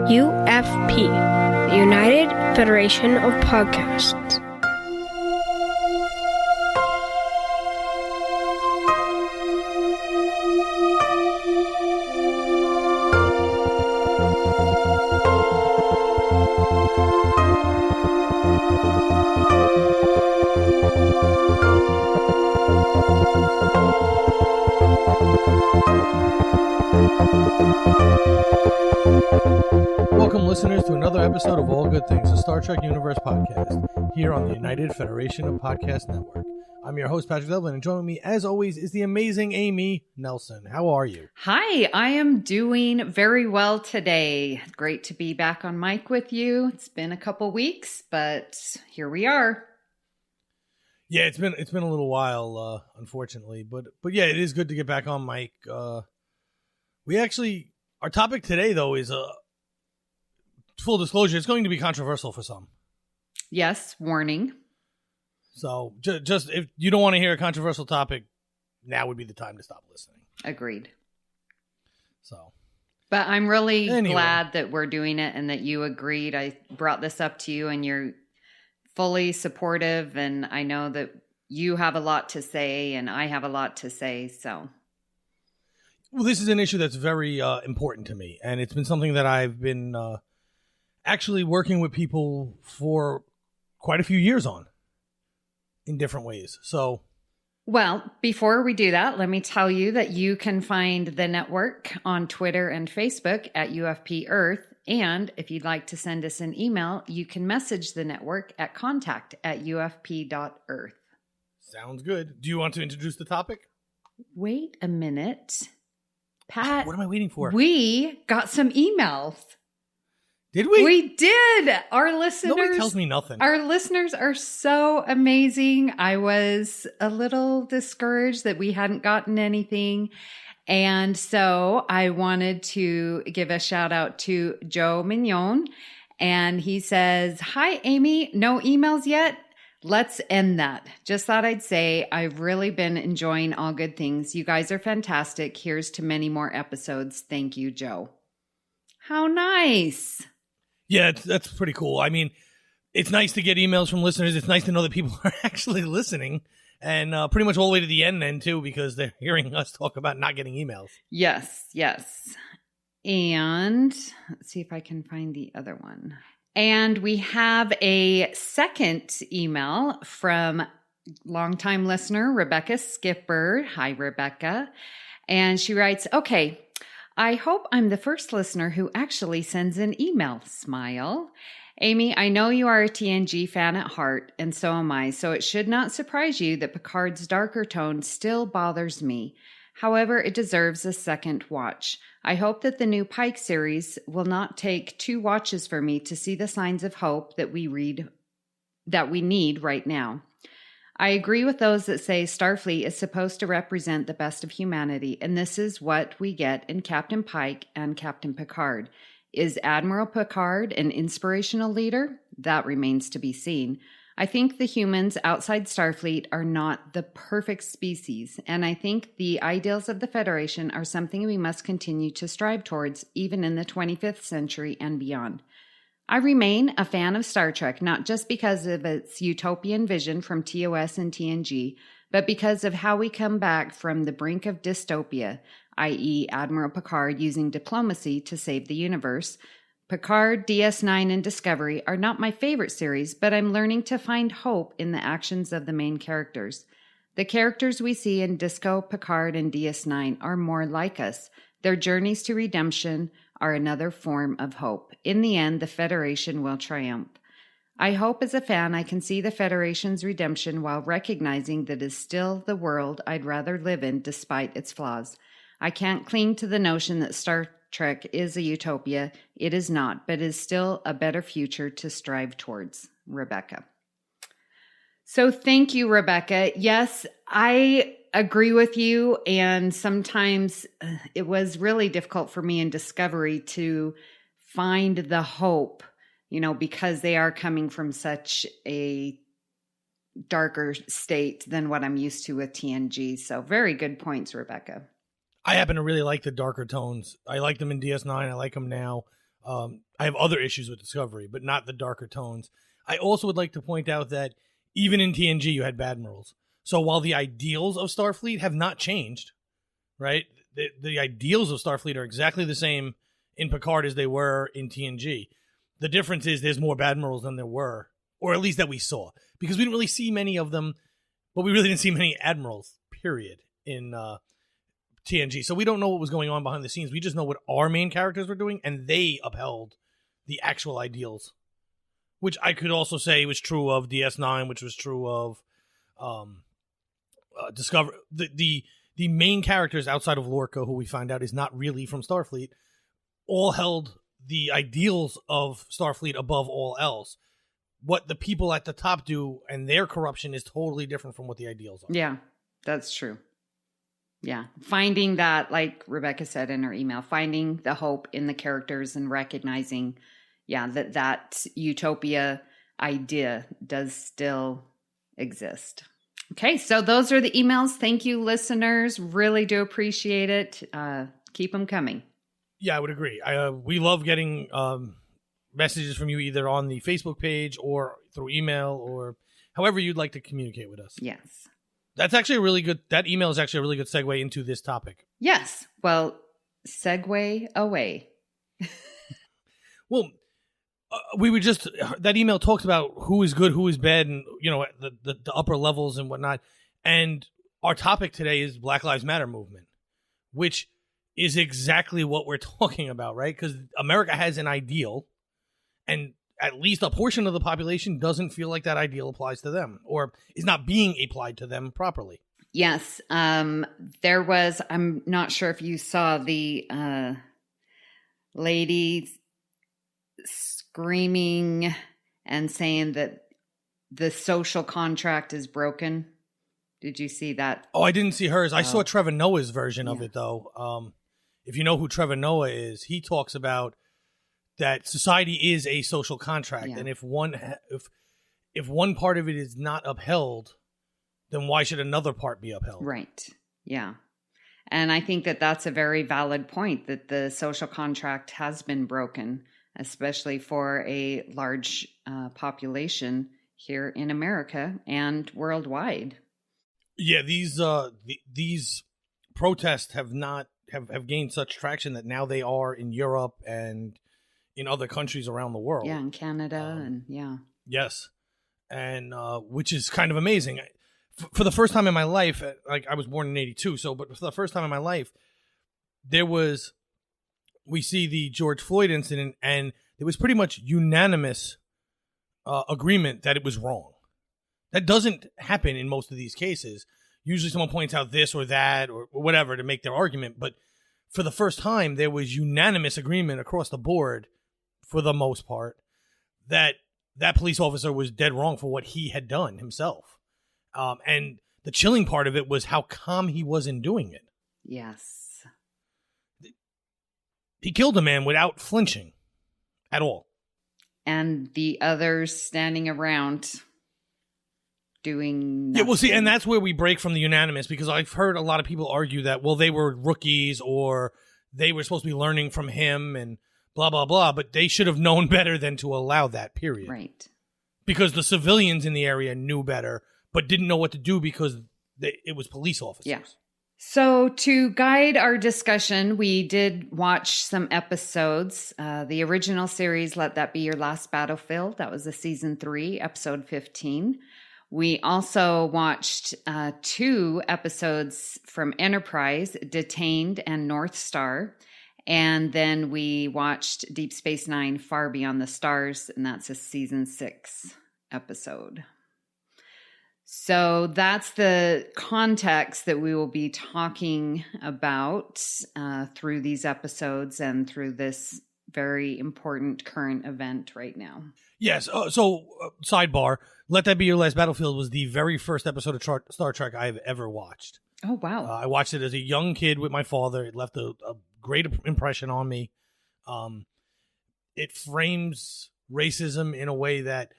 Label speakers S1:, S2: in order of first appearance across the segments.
S1: UFP, the United Federation of Podcasts.
S2: Welcome, listeners, to another episode of All Good Things, a Star Trek Universe podcast, here on the United Federation of Podcast Network. I'm your host, Patrick Devlin, and joining me, as always, is the amazing Amy Nelson. How are you?
S3: Hi, I am doing very well today. Great to be back on mic with you. It's been a couple weeks, but here we are.
S2: Yeah, it's been a little while, unfortunately, but yeah, it is good to get back on mic. Our topic today, though, is full disclosure, it's going to be controversial for some.
S3: Yes, warning.
S2: So just if you don't want to hear a controversial topic, now would be the time to stop listening.
S3: Agreed.
S2: So,
S3: but I'm really glad that we're doing it and that you agreed. I brought this up to you and you're fully supportive, and I know that you have a lot to say and I have a lot to say, so.
S2: Well, this is an issue that's very important to me, and it's been something that I've been actually working with people for quite a few years on in different ways. So,
S3: well, before we do that, let me tell you that you can find the network on Twitter and Facebook at UFP Earth. And if you'd like to send us an email, you can message the network at contact@ufp.earth.
S2: Sounds good. Do you want to introduce the topic?
S3: Wait a minute. Pat,
S2: what am I waiting for?
S3: We got some emails.
S2: Did we?
S3: We did. Our listeners.
S2: Nobody tells me nothing.
S3: Our listeners are so amazing. I was a little discouraged that we hadn't gotten anything. And so I wanted to give a shout out to Joe Mignon. And he says, "Hi, Amy. No emails yet? Let's end that. Just thought I'd say I've really been enjoying All Good Things. You guys are fantastic. Here's to many more episodes. Thank you, Joe." How nice.
S2: Yeah, that's pretty cool. I mean, it's nice to get emails from listeners. It's nice to know that people are actually listening, and pretty much all the way to the end then, too, because they're hearing us talk about not getting emails.
S3: Yes, yes. And let's see if I can find the other one. And we have a second email from longtime listener Rebecca Skipper. Hi, Rebecca. And she writes, "Okay, I hope I'm the first listener who actually sends an email. Smile. Amy, I know you are a TNG fan at heart, and so am I, so it should not surprise you that Picard's darker tone still bothers me. However, it deserves a second watch. I hope that the new Pike series will not take 2 watches for me to see the signs of hope that we need right now. I agree with those that say Starfleet is supposed to represent the best of humanity, and this is what we get in Captain Pike and Captain Picard. Is Admiral Picard an inspirational leader? That remains to be seen. I think the humans outside Starfleet are not the perfect species, and I think the ideals of the Federation are something we must continue to strive towards, even in the 25th century and beyond. I remain a fan of Star Trek, not just because of its utopian vision from TOS and TNG, but because of how we come back from the brink of dystopia, i.e. Admiral Picard using diplomacy to save the universe. Picard, DS9, and Discovery are not my favorite series, but I'm learning to find hope in the actions of the main characters. The characters we see in Disco, Picard, and DS9 are more like us. Their journeys to redemption are another form of hope. In the end, the Federation will triumph. I hope as a fan I can see the Federation's redemption while recognizing that it is still the world I'd rather live in despite its flaws. I can't cling to the notion that Star Trek is a utopia. It is not, but it is still a better future to strive towards. Rebecca. So thank you, Rebecca. Yes, I agree with you. And sometimes it was really difficult for me in Discovery to find the hope, because they are coming from such a darker state than what I'm used to with TNG. So very good points, Rebecca.
S2: I happen to really like the darker tones. I like them in DS9. I like them now. I have other issues with Discovery, but not the darker tones. I also would like to point out that even in TNG, you had Admirals. So while the ideals of Starfleet have not changed, right? The ideals of Starfleet are exactly the same in Picard as they were in TNG. The difference is there's more Admirals than there were, or at least that we saw, because we didn't really see many of them, but we really didn't see many Admirals, period, in TNG. So we don't know what was going on behind the scenes. We just know what our main characters were doing, and they upheld the actual ideals, which I could also say was true of DS9, which was true of Discovery. The main characters outside of Lorca, who we find out is not really from Starfleet, all held the ideals of Starfleet above all else. What the people at the top do and their corruption is totally different from what the ideals are.
S3: Yeah, that's true. Yeah. Finding that, like Rebecca said in her email, finding the hope in the characters and recognizing, that utopia idea does still exist. Okay, so those are the emails. Thank you, listeners. Really do appreciate it. Keep them coming.
S2: Yeah, I would agree. We love getting messages from you either on the Facebook page or through email or however you'd like to communicate with us.
S3: Yes.
S2: That's actually a really good, that email is actually a really good segue into this topic.
S3: Yes. Well, segue away.
S2: Well, we were just, that email talks about who is good, who is bad, and, the upper levels and whatnot. And our topic today is Black Lives Matter movement, which is exactly what we're talking about, right? Because America has an ideal, and at least a portion of the population doesn't feel like that ideal applies to them or is not being applied to them properly.
S3: Yes. There was, I'm not sure if you saw the lady screaming and saying that the social contract is broken. Did you see that?
S2: Oh, I didn't see hers. I saw Trevor Noah's version of it, though. If you know who Trevor Noah is, he talks about that society is a social contract, and if one part of it is not upheld, then why should another part be upheld?
S3: Right. Yeah. And I think that that's a very valid point, that the social contract has been broken, especially for a large population here in America and worldwide.
S2: Yeah, these protests have gained such traction that now they are in Europe and in other countries around the world.
S3: Yeah, in Canada and yeah.
S2: Yes, and which is kind of amazing. For the first time in my life, like I was born in '82, but for the first time in my life, we see the George Floyd incident, and there was pretty much unanimous agreement that it was wrong. That doesn't happen in most of these cases. Usually someone points out this or that or whatever to make their argument, but for the first time, there was unanimous agreement across the board, for the most part, that police officer was dead wrong for what he had done himself. And the chilling part of it was how calm he was in doing it.
S3: Yes.
S2: He killed a man without flinching at all.
S3: And the others standing around doing nothing.
S2: Yeah, well, see, and that's where we break from the unanimous, because I've heard a lot of people argue that, well, they were rookies or they were supposed to be learning from him and blah, blah, blah, but they should have known better than to allow that, period.
S3: Right.
S2: Because the civilians in the area knew better, but didn't know what to do because it was police officers.
S3: Yeah. So to guide our discussion, we did watch some episodes. The original series, Let That Be Your Last Battlefield. That was the season 3, episode 15. We also watched 2 episodes from Enterprise, Detained and North Star. And then we watched Deep Space Nine, Far Beyond the Stars, and that's a season 6 episode. So that's the context that we will be talking about through these episodes and through this very important current event right now.
S2: Yes. So sidebar, Let That Be Your Last Battlefield was the very first episode of Star Trek I've ever watched.
S3: Oh, wow.
S2: I watched it as a young kid with my father. It left a great impression on me. It frames racism in a way that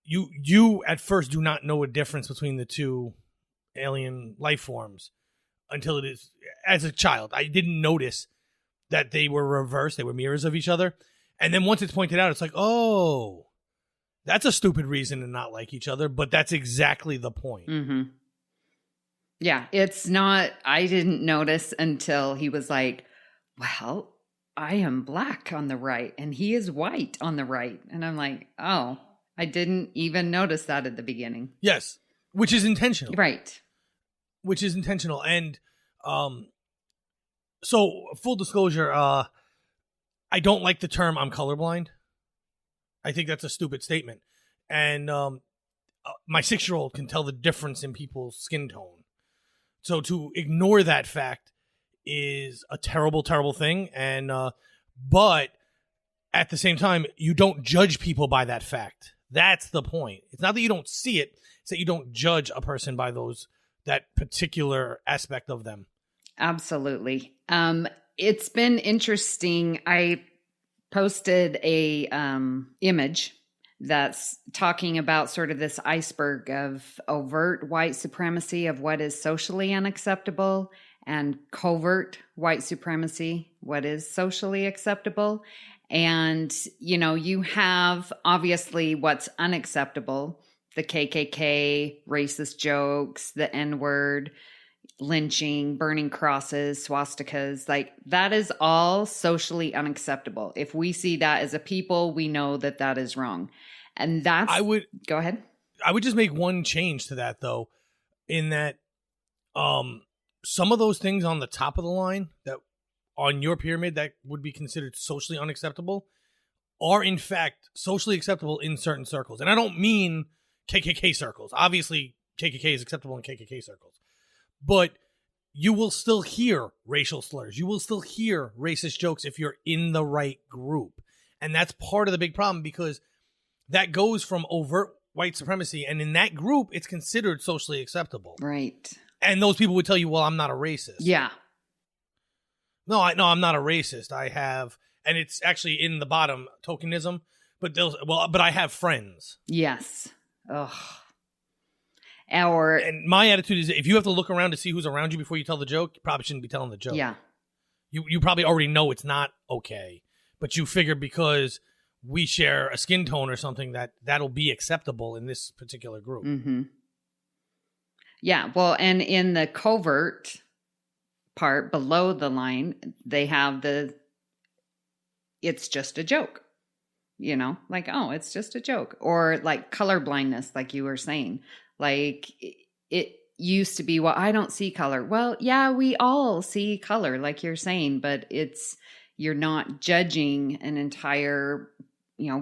S2: you at first do not know a difference between the two alien life forms until it is, as a child, I didn't notice that they were reversed, they were mirrors of each other. And then once it's pointed out, it's like, oh, that's a stupid reason to not like each other, but that's exactly the point.
S3: Mm-hmm. Yeah, it's not, I didn't notice until he was like, well, I am black on the right and he is white on the right. And I'm like, oh, I didn't even notice that at the beginning.
S2: Yes, which is intentional.
S3: Right.
S2: Which is intentional. And so, full disclosure, I don't like the term I'm colorblind. I think that's a stupid statement. And my 6-year-old can tell the difference in people's skin tone. So to ignore that fact is a terrible, terrible thing. And but at the same time, you don't judge people by that fact. That's the point. It's not that you don't see it; it's that you don't judge a person by that particular aspect of them.
S3: Absolutely. It's been interesting. I posted a image that's talking about sort of this iceberg of overt white supremacy of what is socially unacceptable and covert white supremacy, what is socially acceptable. And, you know, you have obviously what's unacceptable, the KKK, racist jokes, the N-word, lynching, burning crosses, swastikas, like that is all socially unacceptable. If we see that as a people, we know that that is wrong. And that's, go ahead.
S2: I would just make one change to that though, in that some of those things on the top of the line that on your pyramid that would be considered socially unacceptable are in fact socially acceptable in certain circles. And I don't mean KKK circles. Obviously KKK is acceptable in KKK circles. But you will still hear racial slurs. You will still hear racist jokes if you're in the right group. And that's part of the big problem because that goes from overt white supremacy. And in that group, it's considered socially acceptable.
S3: Right.
S2: And those people would tell you, well, I'm not a racist.
S3: Yeah.
S2: No, I'm not a racist. I have, and it's actually in the bottom, tokenism. But I have friends.
S3: Yes. Ugh.
S2: And my attitude is if you have to look around to see who's around you before you tell the joke, you probably shouldn't be telling the joke.
S3: Yeah.
S2: You probably already know it's not okay. But you figure because we share a skin tone or something that'll be acceptable in this particular group.
S3: Mm-hmm. Yeah. Well, and in the covert part below the line, they have it's just a joke. You know, like, oh, it's just a joke. Or like color blindness, like you were saying. Like it used to be, well, I don't see color. Well, yeah, we all see color, like you're saying, but you're not judging an entire,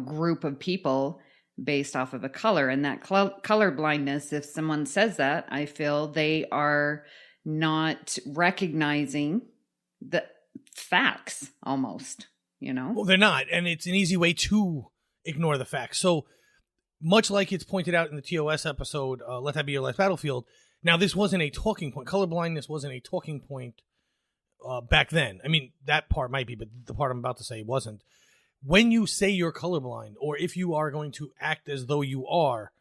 S3: group of people based off of a color. And that color blindness, if someone says that, I feel they are not recognizing the facts almost,
S2: Well, they're not. And it's an easy way to ignore the facts. So much like it's pointed out in the TOS episode, Let That Be Your Last Battlefield. Now, this wasn't a talking point. Colorblindness wasn't a talking point back then. I mean, that part might be, but the part I'm about to say wasn't. When you say you're colorblind, or if you are going to act as though you are,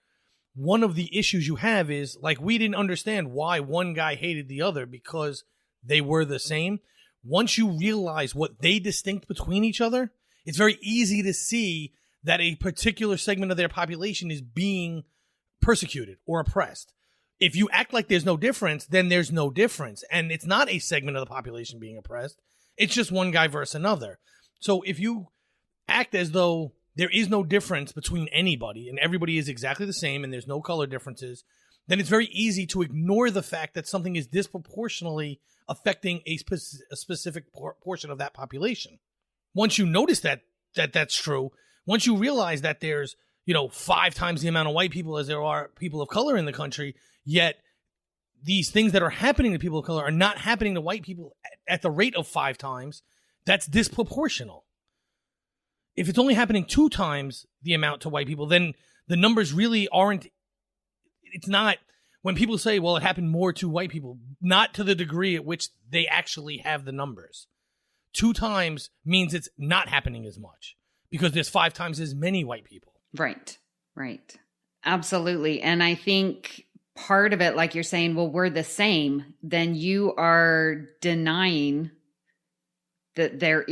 S2: one of the issues you have is, like, we didn't understand why one guy hated the other because they were the same. Once you realize what they distinct between each other, it's very easy to see that a particular segment of their population is being persecuted or oppressed. If you act like there's no difference, then there's no difference. And it's not a segment of the population being oppressed. It's just one guy versus another. So if you act as though there is no difference between anybody and everybody is exactly the same and there's no color differences, then it's very easy to ignore the fact that something is disproportionately affecting a specific portion of that population. Once you notice that's true, once you realize that there's, 5 times the amount of white people as there are people of color in the country, yet these things that are happening to people of color are not happening to white people at the rate of 5 times, that's disproportional. If it's only happening 2 times the amount to white people, then the numbers really aren't, it's not, when people say, well, it happened more to white people, not to the degree at which they actually have the numbers. 2 times means it's not happening as much because there's 5 times as many white people.
S3: Right. Absolutely. And I think part of it, like you're saying, well, we're the same, then you are denying that there